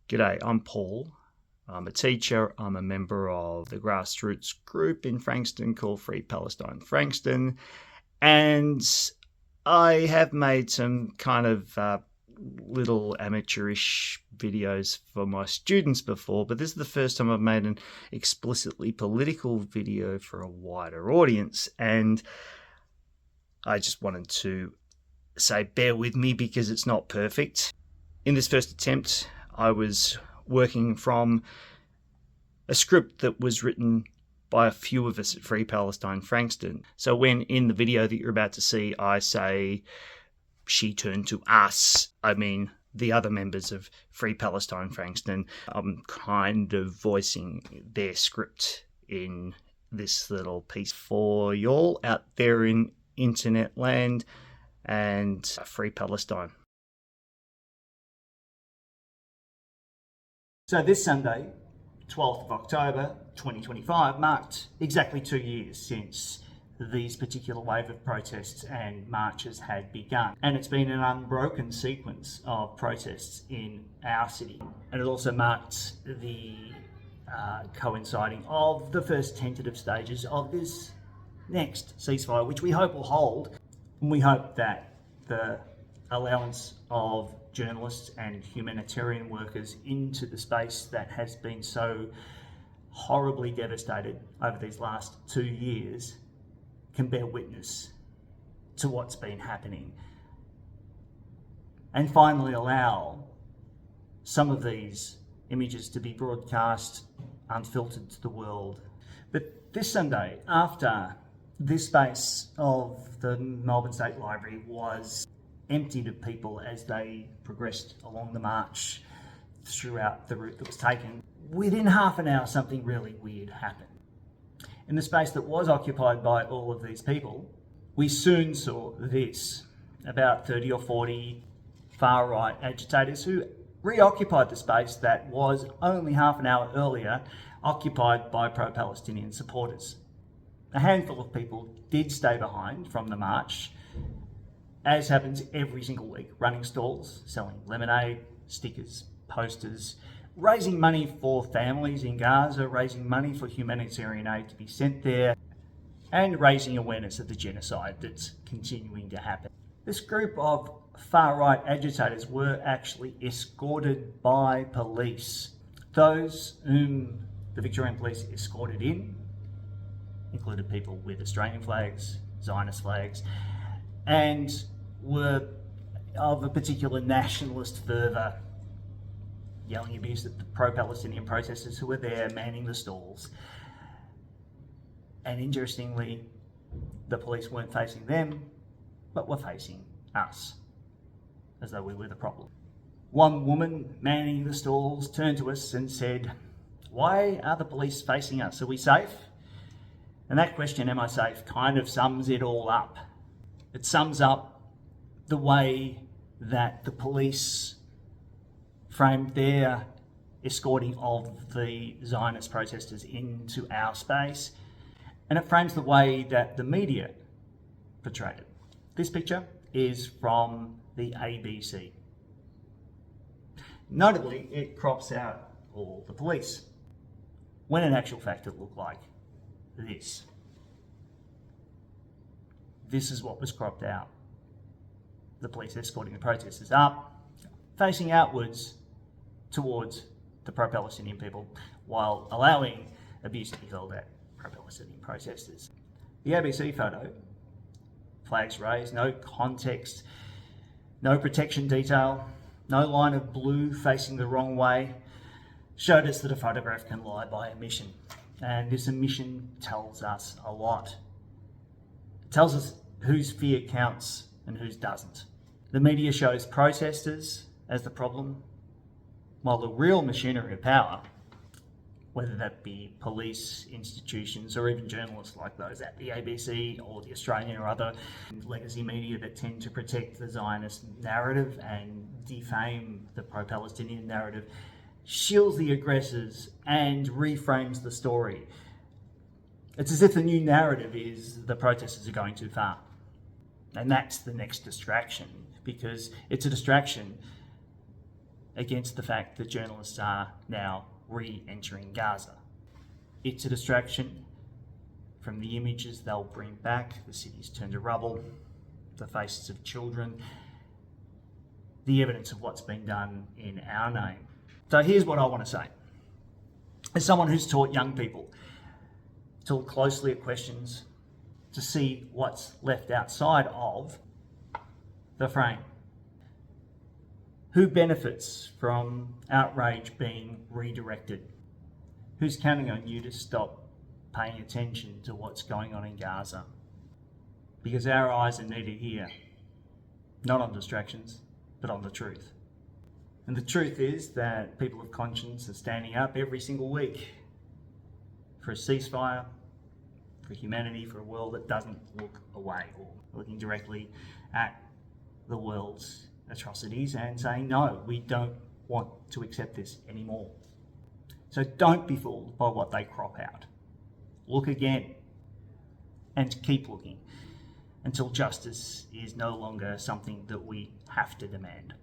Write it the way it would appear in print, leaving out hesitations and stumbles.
G'day, I'm Paul. I'm a teacher. I'm a member of the grassroots group in Frankston called Free Palestine Frankston. And I have made some kind of little amateurish videos for my students before, but this is the first time I've made an explicitly political video for a wider audience. And I just wanted to say bear with me because it's not perfect. In this first attempt, I was working from a script that was written by a few of us at Free Palestine Frankston. So when in the video that you're about to see, I say she turned to us, I mean the other members of Free Palestine Frankston. I'm kind of voicing their script in this little piece for y'all out there in internet land and Free Palestine. So this Sunday, 12th of October 2025, marked exactly 2 years since these particular wave of protests and marches had begun. And it's been an unbroken sequence of protests in our city. And it also marked the coinciding of the first tentative stages of this next ceasefire, which we hope will hold. And we hope that the allowance of journalists and humanitarian workers into the space that has been so horribly devastated over these last 2 years can bear witness to what's been happening and finally allow some of these images to be broadcast unfiltered to the world. But this Sunday, after this space of the Melbourne State Library was emptied of people as they progressed along the march throughout the route that was taken, within half an hour something really weird happened. In the space that was occupied by all of these people, we soon saw this. About 30 or 40 far-right agitators who reoccupied the space that was only half an hour earlier occupied by pro-Palestinian supporters. A handful of people did stay behind from the march, as happens every single week, running stalls, selling lemonade, stickers, posters, raising money for families in Gaza, raising money for humanitarian aid to be sent there, and raising awareness of the genocide that's continuing to happen. This group of far-right agitators were actually escorted by police. Those whom the Victorian police escorted in included people with Australian flags, Zionist flags, and were of a particular nationalist fervour, yelling abuse at the pro-Palestinian protesters who were there manning the stalls. And interestingly, the police weren't facing them, but were facing us, as though we were the problem. One woman manning the stalls turned to us and said, "Why are the police facing us? Are we safe?" And that question, am I safe, kind of sums it all up. It sums up the way that the police framed their escorting of the Zionist protesters into our space, and it frames the way that the media portrayed it. This picture is from the ABC. Notably, it crops out all the police, when in actual fact it looked like this. This is what was cropped out. The police escorting the protesters up, facing outwards towards the pro-Palestinian people, while allowing abuse to be hurled at pro-Palestinian protesters. The ABC photo, flags raised, no context, no protection detail, no line of blue facing the wrong way, showed us that a photograph can lie by omission. And this omission tells us a lot. It tells us whose fear counts and whose doesn't. The media shows protesters as the problem, while the real machinery of power, whether that be police, institutions, or even journalists like those at the ABC or the Australian or other legacy media that tend to protect the Zionist narrative and defame the pro-Palestinian narrative, shields the aggressors and reframes the story. It's as if the new narrative is the protesters are going too far. And that's the next distraction, because it's a distraction against the fact that journalists are now re-entering Gaza. It's a distraction from the images they'll bring back, the cities turned to rubble, the faces of children, the evidence of what's been done in our name. So here's what I want to say. As someone who's taught young people to look closely at questions, to see what's left outside of the frame. Who benefits from outrage being redirected? Who's counting on you to stop paying attention to what's going on in Gaza? Because our eyes are needed here, not on distractions, but on the truth. And the truth is that people of conscience are standing up every single week for a ceasefire, for humanity, for a world that doesn't look away, or looking directly at the world's atrocities and saying, no, we don't want to accept this anymore. So don't be fooled by what they crop out. Look again and keep looking until justice is no longer something that we have to demand.